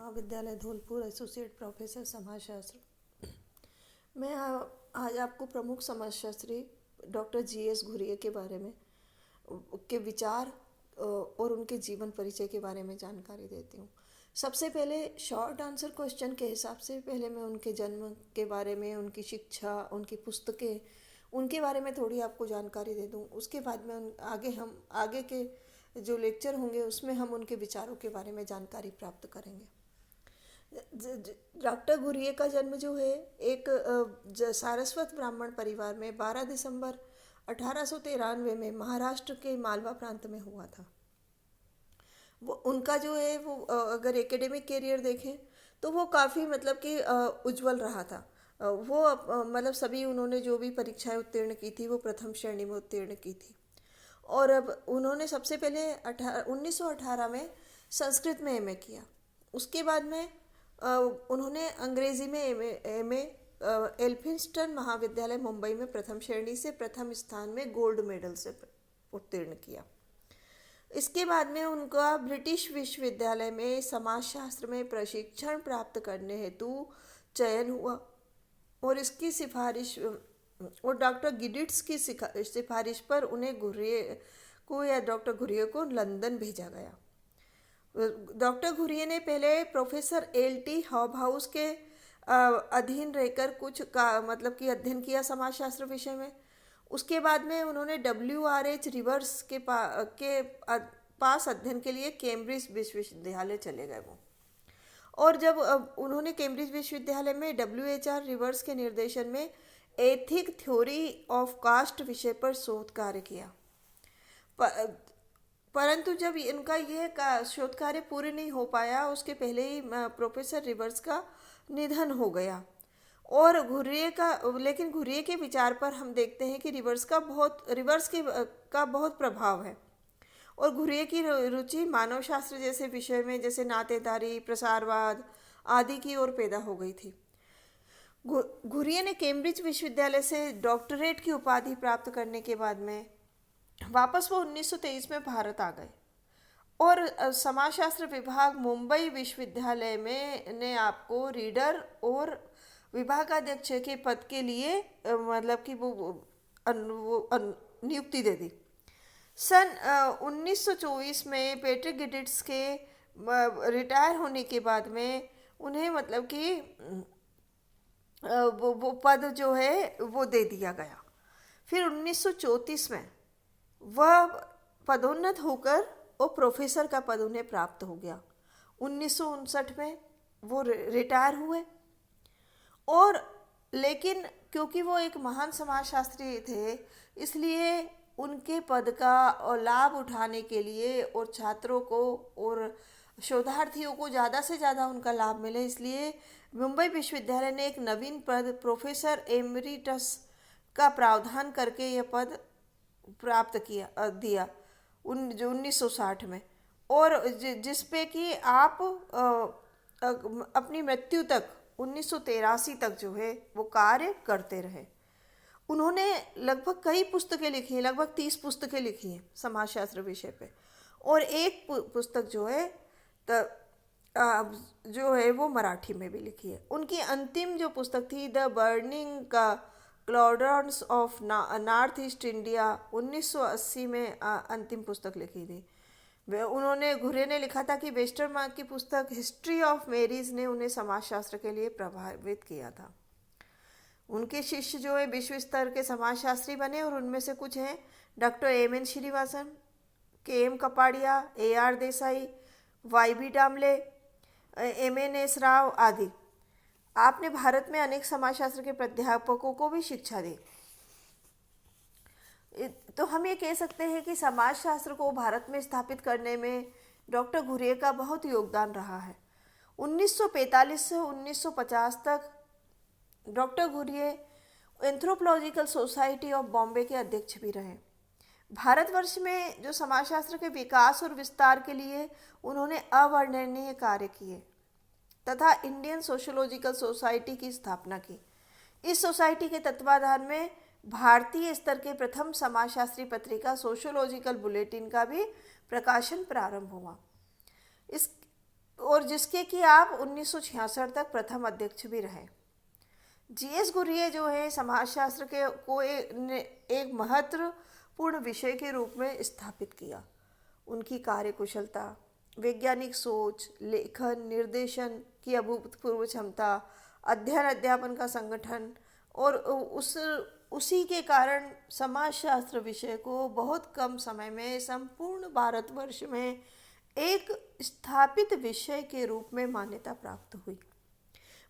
महाविद्यालय Dholpur associate professor समाजशास्त्र। मैं आज आपको प्रमुख समाजशास्त्री डॉक्टर जी.एस. घुरिये के बारे में के विचार और उनके जीवन परिचय के बारे में जानकारी देती हूँ। सबसे पहले शॉर्ट आंसर क्वेश्चन के हिसाब से पहले मैं उनके जन्म के बारे में, उनकी शिक्षा, उनकी पुस्तकें, उनके बारे में थोड़ी आपको जानकारी दे दूँ। उसके बाद में हम आगे के जो लेक्चर होंगे उसमें हम उनके विचारों के बारे में जानकारी प्राप्त करेंगे। डॉक्टर घुरिये का जन्म जो है एक सारस्वत ब्राह्मण परिवार में 12 दिसंबर 1893 में महाराष्ट्र के मालवा प्रांत में हुआ था। वो उनका जो है वो अगर एकेडमिक करियर देखें तो वो काफ़ी मतलब कि उज्जवल रहा था। वो मतलब सभी उन्होंने जो भी परीक्षाएं उत्तीर्ण की थी वो प्रथम श्रेणी में उत्तीर्ण की थी। और अब उन्होंने सबसे पहले 1918 में संस्कृत में एमए किया। उसके बाद में उन्होंने अंग्रेज़ी में एमए एल्फिंस्टन महाविद्यालय मुंबई में प्रथम श्रेणी से प्रथम स्थान में गोल्ड मेडल से उत्तीर्ण किया। इसके बाद में उनका ब्रिटिश विश्वविद्यालय में समाजशास्त्र में प्रशिक्षण प्राप्त करने हेतु चयन हुआ और इसकी सिफारिश और डॉक्टर गिडिट्स की सिफारिश पर उन्हें डॉक्टर घुरिये को लंदन भेजा गया। डॉक्टर घुरिये ने पहले प्रोफेसर एल.टी. हॉबहाउस के अधीन रहकर कुछ का मतलब कि अध्ययन किया समाजशास्त्र विषय में। उसके बाद में उन्होंने W.R.H. रिवर्स के पास अध्ययन के लिए कैम्ब्रिज विश्वविद्यालय चले गए वो। और जब उन्होंने कैम्ब्रिज विश्वविद्यालय में W.H.R. रिवर्स के निर्देशन में एथिक थ्योरी ऑफ कास्ट विषय पर शोध कार्य किया। परंतु जब इनका यह शोध कार्य पूर्ण नहीं हो पाया, उसके पहले ही प्रोफेसर रिवर्स का निधन हो गया। और लेकिन घुरिये के विचार पर हम देखते हैं कि रिवर्स का बहुत प्रभाव है। और घुरिये की रुचि मानवशास्त्र जैसे विषय में, जैसे नातेदारी, प्रसारवाद आदि की ओर पैदा हो गई थी। घुरिये ने कैम्ब्रिज विश्वविद्यालय से डॉक्टरेट की उपाधि प्राप्त करने के बाद में वापस वो 1923 में भारत आ गए और समाजशास्त्र विभाग मुंबई विश्वविद्यालय में ने आपको रीडर और विभागाध्यक्ष के पद के लिए मतलब कि वो नियुक्ति दे दी। सन 1924 में पैट्रिक गिडिट्स के रिटायर होने के बाद में उन्हें मतलब कि वो पद जो है वो दे दिया गया। फिर 1934 में वह पदोन्नत होकर वो प्रोफेसर का पद उन्हें प्राप्त हो गया। 1959 में वो रिटायर हुए और लेकिन क्योंकि वो एक महान समाजशास्त्री थे, इसलिए उनके पद का लाभ उठाने के लिए और छात्रों को और शोधार्थियों को ज़्यादा से ज़्यादा उनका लाभ मिले, इसलिए मुंबई विश्वविद्यालय ने एक नवीन पद प्रोफेसर एमरिटस का प्रावधान करके यह पद प्राप्त दिया 1960 में। और जिस पे कि आप अपनी मृत्यु तक 1983 तक जो है वो कार्य करते रहे। उन्होंने लगभग कई पुस्तकें लिखी हैं, लगभग 30 पुस्तकें लिखी हैं समाजशास्त्र विषय पे। और एक पुस्तक जो है वो मराठी में भी लिखी है। उनकी अंतिम जो पुस्तक थी the burning clouds of north east India 1980 में अंतिम पुस्तक लिखी थी। घुरिये ने लिखा था कि वेस्टरमार्क की पुस्तक हिस्ट्री ऑफ मैरीज ने उन्हें समाजशास्त्र के लिए प्रभावित किया था। उनके शिष्य जो है विश्व स्तर के समाजशास्त्री बने और उनमें से कुछ हैं doctor M N. Shrivasan, K M. Kapadia, A R. Desai, Y B. Damle, M N S. Rao आदि। आपने भारत में अनेक समाजशास्त्र के प्राध्यापकों को भी शिक्षा दी। तो हम ये कह सकते हैं कि समाजशास्त्र को भारत में स्थापित करने में डॉक्टर घुरिये का बहुत योगदान रहा है। 1945 से 1950 तक doctor Ghurye anthropological society of Bombay के अध्यक्ष भी रहे। भारतवर्ष में जो समाजशास्त्र के विकास और विस्तार के लिए उन्होंने अवर्णनीय कार्य किए तथा इंडियन सोशियोलॉजिकल सोसाइटी की स्थापना की। इस सोसाइटी के तत्वाधान में भारतीय स्तर के प्रथम समाजशास्त्री पत्रिका सोशियोलॉजिकल बुलेटिन का भी प्रकाशन प्रारंभ हुआ। और जिसके कि आप 1966 तक प्रथम अध्यक्ष भी रहे। जीएस घुर्ये जो है समाजशास्त्र के को एक महत्वपूर्ण विषय के रूप में स्थापित किया। उनकी कार्यकुशलता, वैज्ञानिक सोच, लेखन निर्देशन की अभूतपूर्व क्षमता, अध्ययन अध्यापन का संगठन और उसी के कारण समाजशास्त्र विषय को बहुत कम समय में संपूर्ण भारतवर्ष में एक स्थापित विषय के रूप में मान्यता प्राप्त हुई।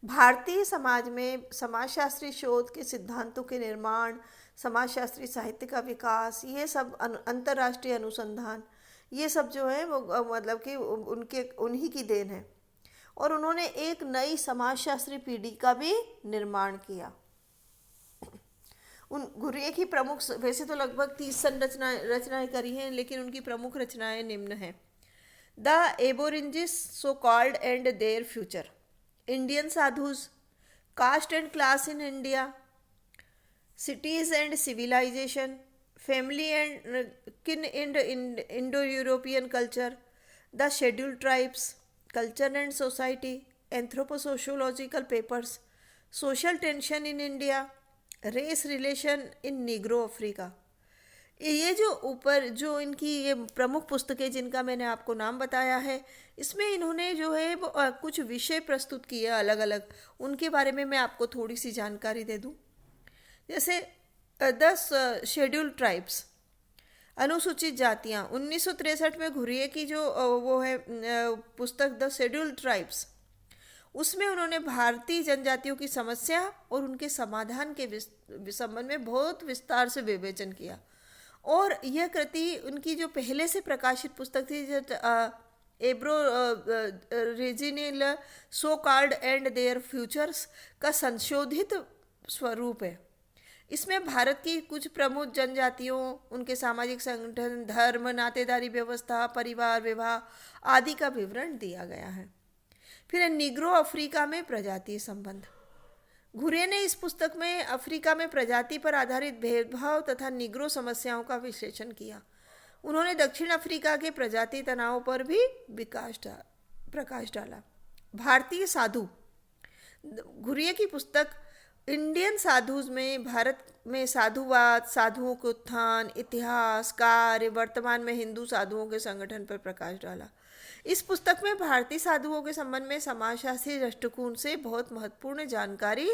भारतीय समाज में समाजशास्त्री शोध के सिद्धांतों के निर्माण, समाजशास्त्री साहित्य का विकास, ये सब अंतर्राष्ट्रीय अनुसंधान, ये सब जो है वो मतलब कि उन्हीं की देन है। और उन्होंने एक नई समाजशास्त्री पीढ़ी का भी निर्माण किया। उन घुर्ये की प्रमुख, वैसे तो लगभग 30 रचनाएं करी हैं, लेकिन उनकी प्रमुख रचनाएं निम्न हैं। The aborigines so called and their future, Indian sadhus, caste and class in India, cities and civilisation, family and kin and Indo European culture, the scheduled tribes, culture and society, anthroposociological papers, social tension in India, race relation in Negro Africa. ये जो ऊपर जो इनकी ये प्रमुख पुस्तकें जिनका मैंने आपको नाम बताया है, इसमें इन्होंने जो है वो कुछ विषय प्रस्तुत किए अलग अलग। उनके बारे में मैं आपको थोड़ी सी जानकारी दे दूं। जैसे 10 शेड्यूल्ड ट्राइब्स, अनुसूचित जातियां, 1963 में घुर्ये की जो वो है पुस्तक द शेड्यूल्ड ट्राइब्स, उसमें उन्होंने भारतीय जनजातियों की समस्या और उनके समाधान के संबंध में बहुत विस्तार से विवेचन किया। और यह कृति उनकी जो पहले से प्रकाशित पुस्तक थी, जो aboriginal so called and their futures का संशोधित स्वरूप है। इसमें भारत की कुछ प्रमुख जनजातियों, उनके सामाजिक संगठन, धर्म, नातेदारी व्यवस्था, परिवार, विवाह आदि का विवरण दिया गया है। फिर निग्रो अफ्रीका में प्रजातीय संबंध। घुर्ये ने इस पुस्तक में अफ्रीका में प्रजाति पर आधारित भेदभाव तथा निग्रो समस्याओं का विश्लेषण किया। उन्होंने दक्षिण अफ्रीका के प्रजाति तनाव पर भी प्रकाश डाला। भारतीय साधु, घुर्ये की पुस्तक इंडियन साधुज में भारत में साधुवाद, साधुओं के उत्थान, इतिहास, कार्य, वर्तमान में हिंदू साधुओं के संगठन पर प्रकाश डाला। इस पुस्तक में भारतीय साधुओं के संबंध में समाजशास्त्री दृष्टिकोण से बहुत महत्वपूर्ण जानकारी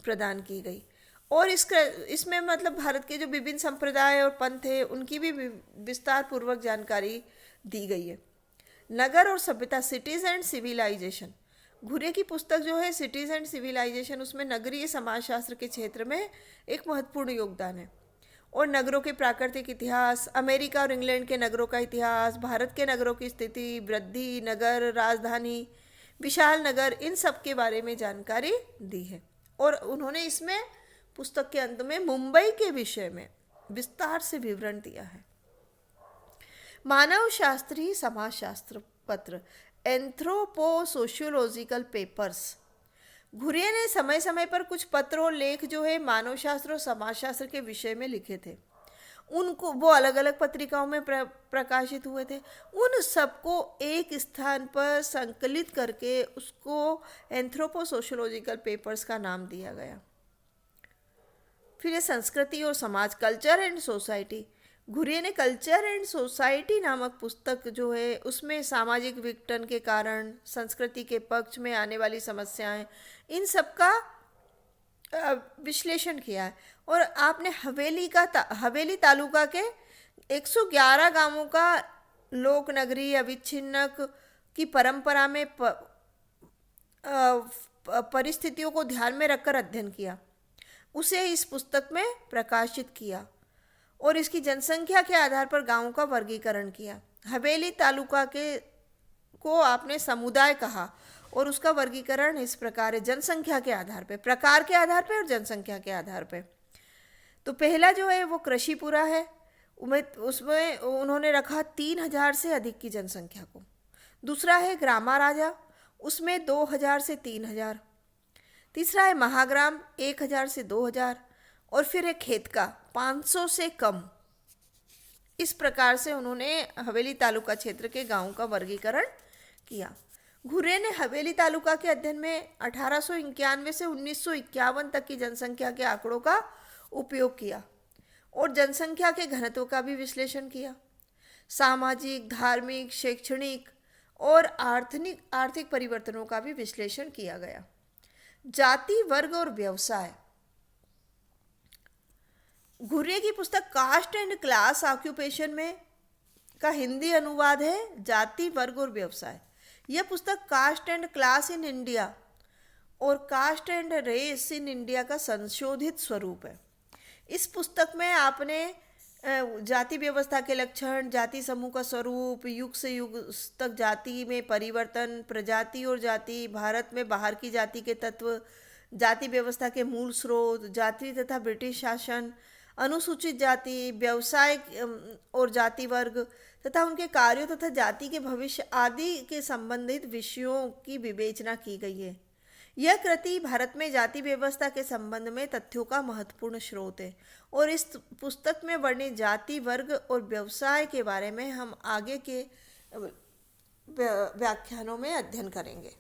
प्रदान की गई। और इसमें मतलब भारत के जो विभिन्न संप्रदाय और पंथ है उनकी भी विस्तार पूर्वक जानकारी दी गई है। नगर और सभ्यता, सिटीज एंड सिविलाइजेशन, घुर्ये की पुस्तक जो है सिटीज एंड सिविलाइजेशन, उसमें नगरीय समाजशास्त्र के क्षेत्र में एक महत्वपूर्ण योगदान है। और नगरों के प्राकृतिक इतिहास, अमेरिका और इंग्लैंड के नगरों का इतिहास, भारत के नगरों की स्थिति, वृद्धि, नगर, राजधानी, विशाल नगर, इन सब के बारे में जानकारी दी है। और उन्होंने इसमें पुस्तक के अंत में मुंबई के विषय में विस्तार से विवरण दिया है। मानव शास्त्री समाजशास्त्र पत्र, एंथ्रोपोसोशियोलॉजिकल पेपर्स, घुर्ये ने समय समय पर कुछ पत्र और लेख जो है मानव शास्त्र और समाजशास्त्र के विषय में लिखे थे। उनको वो अलग अलग पत्रिकाओं में प्रकाशित हुए थे। उन सबको एक स्थान पर संकलित करके उसको एंथ्रोपोसोशियोलॉजिकल पेपर्स का नाम दिया गया। फिर ये संस्कृति और समाज, कल्चर एंड सोसाइटी, घुर्ये ने कल्चर एंड सोसाइटी नामक पुस्तक जो है उसमें सामाजिक विघटन के कारण, संस्कृति के पक्ष में आने वाली समस्याएं, इन सब का विश्लेषण किया है। और आपने हवेली तालुका के 111 गांवों का लोक नगरी अविच्छिन्न की परंपरा में परिस्थितियों को ध्यान में रखकर अध्ययन किया, उसे इस पुस्तक में प्रकाशित किया और इसकी जनसंख्या के आधार पर गांवों का वर्गीकरण किया। हवेली तालुका को आपने समुदाय कहा और उसका वर्गीकरण इस प्रकार है, जनसंख्या के आधार पे, प्रकार के आधार पे और जनसंख्या के आधार पे। तो पहला जो है वो कृषिपुरा है, उसमें उन्होंने रखा 3000 से अधिक की जनसंख्या को। दूसरा है ग्रामा राजा, उसमें 2000 से 3000। तीसरा है महाग्राम, 1000 से 2000। और फिर है खेतका, 500 से कम। इस प्रकार से उन्होंने हवेली तालुका क्षेत्र के गांवों का वर्गीकरण किया। घुर्रे ने हवेली तालुका के अध्ययन में 1891 से 1951 तक की जनसंख्या के आंकड़ों का उपयोग किया और जनसंख्या के घनत्व का भी विश्लेषण किया। सामाजिक, धार्मिक, शैक्षणिक और आर्थिक परिवर्तनों का भी विश्लेषण किया गया। जाति, वर्ग और व्यवसाय। घुर्रे की पुस्तक कास्ट एंड क्लास ऑक्यूपेशन में का हिंदी अनुवाद है जाति, वर्ग और व्यवसाय। यह पुस्तक caste and class in India और caste and race in India का संशोधित स्वरूप है। इस पुस्तक में आपने जाति व्यवस्था के लक्षण, जाति समूह का स्वरूप, युग से युग तक जाति में परिवर्तन, प्रजाति और जाति, भारत में बाहर की जाति के तत्व, जाति व्यवस्था के मूल स्रोत, जाति तथा ब्रिटिश शासन, अनुसूचित जाति, व्यवसाय और जाति वर्ग तथा उनके कार्यों तथा जाति के भविष्य आदि के संबंधित विषयों की विवेचना की गई है। यह कृति भारत में जाति व्यवस्था के संबंध में तथ्यों का महत्वपूर्ण स्रोत है और इस पुस्तक में वर्णित जाति, वर्ग और व्यवसाय के बारे में हम आगे के व्याख्यानों में अध्ययन करेंगे।